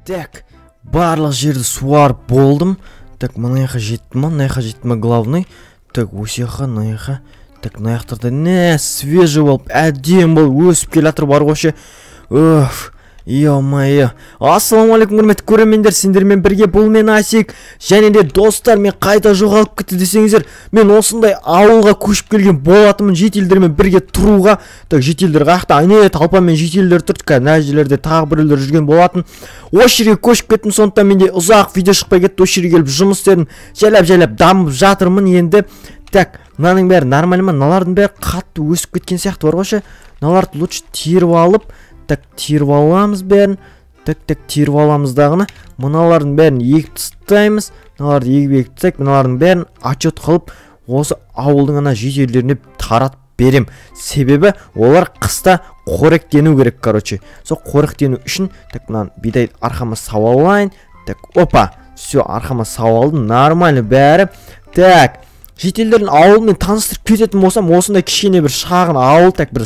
Так, барлық жерді суарып болдым. Так, мына жаққа жетті ма? Мына жаққа жетті ма главный? Так, осы жаққа, мына жаққа. Так, мына жақтарда не свежий болып, әдем болып өсіп келе жатыр бар ғой. Оф, ё-моё. Ассалаумағалейкум құрметті көрермендер, сендермен бірге бұл мен Асик. Және де достар, мен қайда жоғалып кетті десеңіздер, мен осындай ауылға көшіп келген болатынмын жетелдермен бірге тұруға. Так, жетелдер қақта айне талпамен жетелдер тұрды. Нәжелерде тағы біреулер жүрген болатын. Осы жерге көшіп кеттім, сондықтан менде ұзақ видео шықпай кетті. Осы жерге келіп жұмыс істедім. Жайлап дамып жатырмын енді. Так, мынаның бәрі нормально ма? Мыналардың бәрі қатты өсіп кеткен сияқты бар ғой. Мыналарды лучше теріп алып, так, теріп аламыз бәрін. Так, теріп аламыз дағыны. Мыналардың бәрін егіп тастаймыз. Мыналарды егіп тастайық. Мыналардың бәрін отчет қылып, осы ауылдың ана жителеріне таратып берем. Себебі олар қыста қоректену керек, короче. Сол қоректену үшін, так, мынаны бидай арқама сауалайын. Так, опа, все, арқама сауалдым, нормально бәрі. Так, жетелдердің ауылмен таныстырып кететін болсам, осындай кішкене бір шағын ауыл, так, бір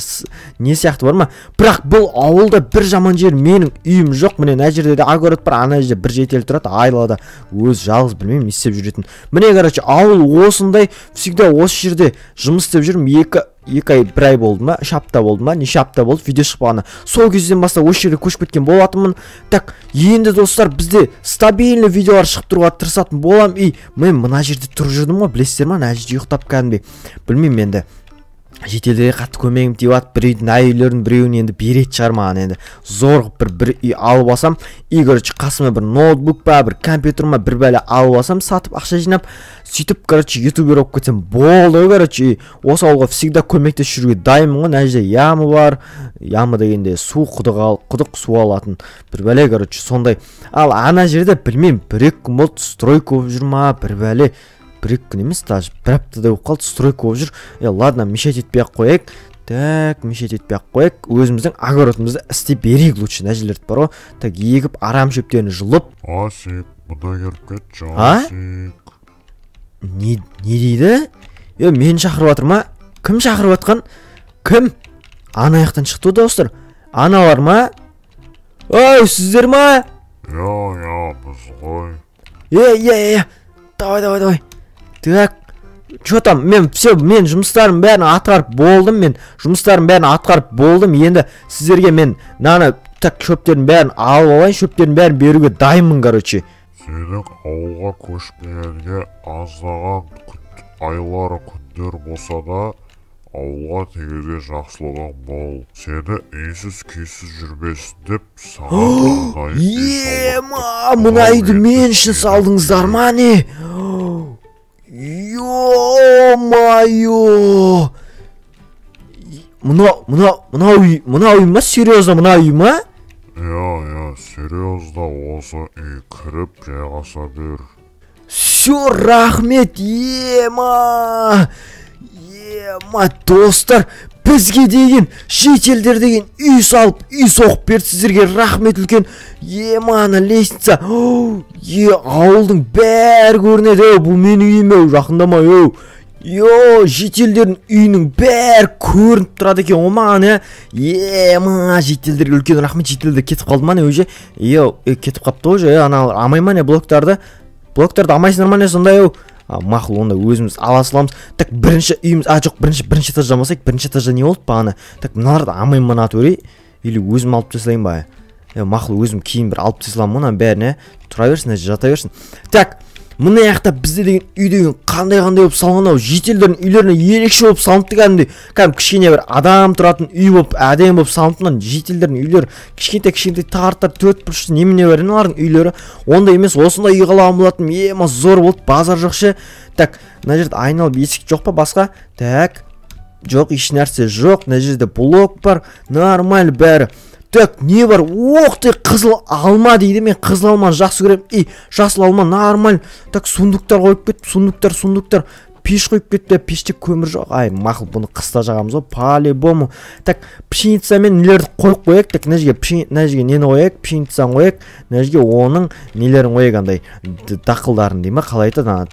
не сияқты бар ма? Бірақ бұл ауылда бір жаман жер менің үйім жоқ. Міне мына жерде де огород бар, ана жерде бір жетел тұрады, айлада өз жалғыз білмеймін не істеп жүретін. Міне, короче, ауыл осындай, всегда осы жерде жұмыс істеп жүрмін. Екі ай, бір ай болды ма, 3 апта болды ма, неше апта болды видео шықпағаны. Сол кезден бастап осы жерге көшіп кеткен болатынмын. Так, енді достар, бізде стабильный видеолар шығып тұруға тырысатын болам. Мен мына жерде тұрып жүрдім ғой, білесіздер ма? Мына жерде ұйықтап кәдімгідей. Білмеймін енді. Жетелдерге қатты көмегім тиіп жатыр. Біреудің әйелердің біреуін енді береді шығар маған енді. Зорғып бір үй алып алсам, короче, қасыма бір ноутбук па, бір компьютер ма, бір бәле алып алсам, сатып ақша жинап, сөйтіп, короче, ютубер болып кетсем болды, короче. Осы ауылға всегда көмектесіп жүруге дайынмын ғой. Мына жерде яма бар. Яма дегенде су, құдық су алатын бір бәле, короче, сондай. Ал ана жерде білмеймін, 1-2 күн болды, стройка болып жүр ма, бір бәле. 1-2 күн емес, даже 1 аптадай болып қалды, стройка болып жүр. Ладно, мешет етпей-ақ қояйық. Так, мешет етпей-ақ қояйық. Өзіміздің огородымызды істеп берейік лучше, нәжелерді бар ғой. Так, егіп арам шөптерін жұлып. Асик, мұнда келіп кетші, Асик. Не дейді? Мені шақырып жатыр ма? Кім шақырып жатқан? Кім? Ана аяқтан шықты достар. Аналар ма? Ой, сіздер ма? Біз ғой. Давай. Так, что там? Мен жұмыстарым бәрін атқарып болдым. Енді сіздерге мен наны так шөптерін бәрін алып алайын, шөптерін бәрін беруге дайынмын, короче. Сенің ауылға көшіп келгенге аздаған айлары күндер болса да, ауылға тегеде жақсылығың бол. Сені үйсіз күйсіз жүрмес деп саған мұна үйді мен үшін салдыңыздар ма не? Ё-моё! Мына үй ма? Серьезно мына үй ма? серьезно, осы үй кіріп жайғаса бер. Всё, рахмет, достар, бізге деген жетелдер деген үй салып, үй соғып берді, сіздерге рахмет үлкен. Ана лестница. Ауылдың бәрі көрінеді. Бұл мен үйім, жақындама. Жетелдердің үйінің бәрі көрініп тұрады екен. Омаған, жетелдерге үлкен рахмет. Жетелдер кетіп қалды ма не уже? Кетіп қапты уже. Амай ма не блоктарды? Блоктарды амайсыңдар ма не сондай? Мақұл, онда өзіміз ала саламыз. Так, бірінші үйіміз, бірінші этаждан басайық. Бірінші этажда не болды бағана? Так, мыналарды амай мана төрей? Или өзім алып тастайын ба? Мақұл, өзім кейін бір алып тастайын мұнан бәріне. Тұра берсін, жата берсін. Так, мына жақта бізде деген үй деген қандай болып салған ау. Жетелдердің үйлеріне ерекше болып салыныпты кәдімгідей. Кішкене бір адам тұратын үй болып, әдемі болып салыныпты. Жетелдердің үйлері кішкентай тартар 4 бұрышты немене бар еналардың үйлері. Ондай емес, осындай үй қалаған болатын. Зор болды, базар жоқ ше. Так, мына жерде айналып есік жоқ па басқа? Так, жоқ, еш нәрсе жоқ. Мына жерде блок бар, нормаль бәрі. Так, не бар? Оқты, қызыл алма дейді. Мен қызыл алманы жақсы көрем. Жасыл алма нормаль. Так, сундуктар қойып кет, сундуктар. Пеш қойып кетті, пеште көмір жоқ. Мақұл, бұны қыста жағамыз ғой, по-любому. Так, пшеницамен нелерді қойып қояйық. Так, мына жерге нені қояйық? Пшеницаны қояйық. Мына жерге оның нелерін қояйық, андай дақылдарын дей ма? Қалай айтады?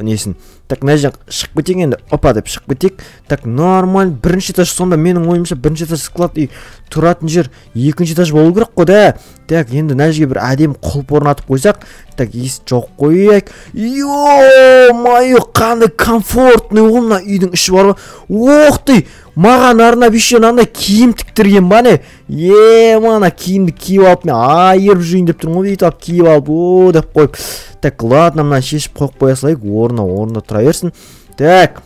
несін. Так, мына жерден шығып кетейік енді. Опа деп шығып кетейік. Так, нормаль. Бірінші этаж сонда менің ойымша бірінші этаж склад и тұратын жер екінші этаж болу керек қой да. Так, енді мына жерге бір әдемі құлып орнатып қойсақ. Так, ес жоқ қояйық. Ё-моё, қандай комфортный ғой мына үйдің іші бар ғой. Ох ты! Маған арнап еще мынандай киім тіктірген ба не? Мана киімді киіп алып мен айырып жүрейін деп тұрмын ғой, бүйтіп алып киіп алып, о деп қойып. Так, ладно, мына шешіп қойып қоя салайық, орнына тұра берсін. Так,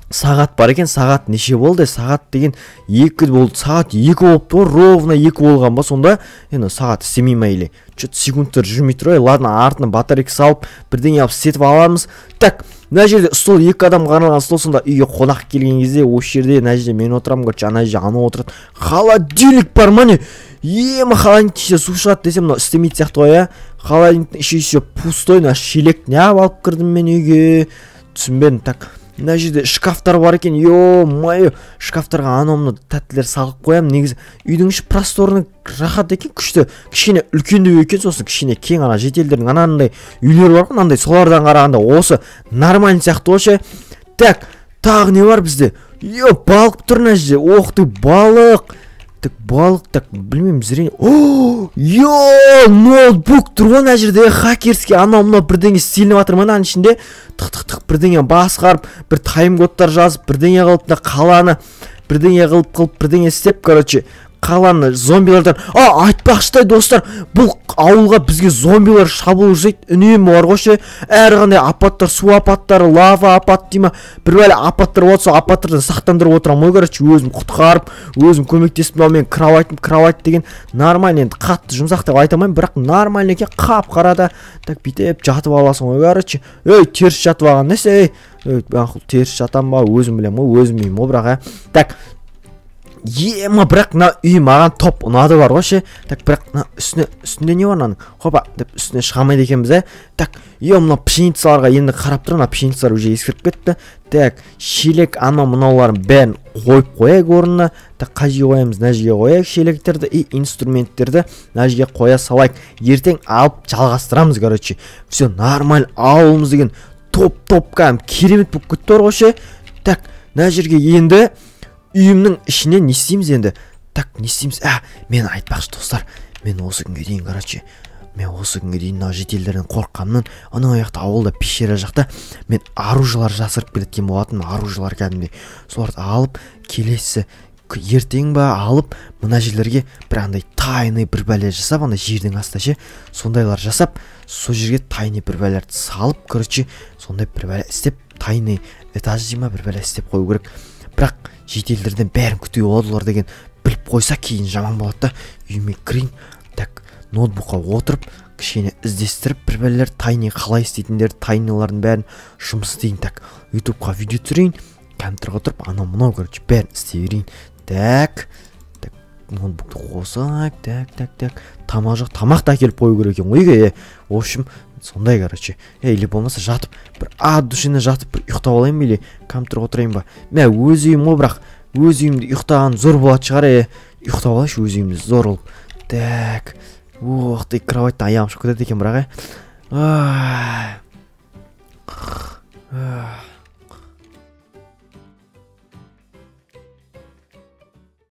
сағат бар екен, сағат неше болды? Сағат деген 2 болды, сағат 2 болыпты ғой, ровно 2 болған ба, сонда енді сағат істемей ма или что-то секундтар жүрмей тұр, ладно, артына батарейка салып, бірдеңе алып істетіп аламыз. Так, мына жерде стол 2 адамға арналған стол, сонда үйге қонақ келген кезде осы жерде мына жерде мен отырамын, короче, ана жерде анау отырады. Холодильник бар ма не? Холодильниктің ішінде су шығады десем, мынау істемейді сияқты ғой, иә. Холодильниктің іші пустой, мына шелек не алып кірдім мен үйге. Түсінбедім. Так, мына жерде шкафтар бар екен. Ё-моё, шкафтарға анау тәттілер салып қоямын. Негізі үйдің іші просторный, рахат екен, күшті. Кішкене үлкендеу екен, сосын кішкене кең, ана шетелдердің анандай үйлері бар ғой, мынандай солардан қарағанда осы нормальный сияқты ғой. Так, тағы не бар бізде? Балық тұр мына жерде. Ох ты, балық. Так, балық, так, білмеймін, зрение. Ноутбук тұр ғой мына жерде, хакерский, анау-мынау бірдеңе істелініп жатыр ма мынаның ішінде? Тық бірдеңе басқарып, бір тайм-кодтар жазып, бірдеңе қылып, қаланы бірдеңе қылып, бірдеңе істеп, короче, қаланы зомбилардан. Айтпақшыдай достар, бұл ауылға бізге зомбилар шабуыл жасайды, үнемі бар ғой ше. Әрқандай апаттар, су апаттары, лава апат дейма, бір бәле апаттар болса, апаттардан сақтандырып отырамын ғой, короче, өзім құтқарып, өзім көмектесіп, мен кровать деген нормально, енді қатты жұмсақ деп айтамаймын, бірақ нормально екен, қап-қарада. Так, бүйтіп жатып аласың ғой, короче. Теріс жатып алған несі? Теріс жатам ба, өзім білем ғой, өзім үйім ғой, бірақ. Так, бірақ мына үй маған топ ұнады бар ғой ше. Так, бірақ үстінде не бар мынаның? Хопа деп үстіне шығамайды екенбіз, Так, мына пшеницаларға енді қарап тұр, мына пшеницалар уже ескіріп кетті. Так, шелек мынауларын бәрін қойып қояйық орнына. Так, қай жерге қоямыз? Мына жерге қояйық шелектерді и инструменттерді мына жерге қоя салайық. Ертең алып жалғастырамыз, короче. Все нормаль, ауылымыз деген топ керемет болып кетті ғой ше. Так, мына жерге енді үйімнің ішіне не істейміз енді? Так, не істейміз? Мен айтпақшы достар, мен осы күнге дейін, короче, мына жетелдерден қорыққаннан, анау аяқта ауылда пещера жақта мен оружиялар жасырып келеткен болатын, оружиялар кәдімгідей. Соларды алып, келесі ертең ба алып, мына жерлерге бір андай тайный бір бәле жасап, андай жердің астында ше, сондайлар жасап, сол жерге тайный бір бәлерді салып, короче, сондай бір бәле істеп, тайный этаж дейма бір бәле істеп қою керек. Бірақ жетелдерден бәрін күтуге болады олар деген біліп қойса кейін жаман болады да. Үйіме кірейін. Так, ноутбукқа отырып, кішкене іздестіріп, бір бәлелер тайный қалай істейтіндер, тайнылардың бәрін жұмыс істейін. Так, ютубқа видео түсірейін, компьютерға отырып, анау-мынау, короче, бәрін істей берейін. Так, ноутбукты қосайық. Так, тамақты әкеліп қою керек екен ғой үйге. В общем, сондай, короче. Или болмаса жатып, бір душина жатып, бір ұйықтап алайын ба, или компьютерға отырайын ба. Мен өз үйім ғой, бірақ өз үйімді ұйықтаған зор болады шығар, ұйықтап алайыншы өз үйімді зор болып. Так, ты кроваттан аяғым шығып кетеді екен, бірақ.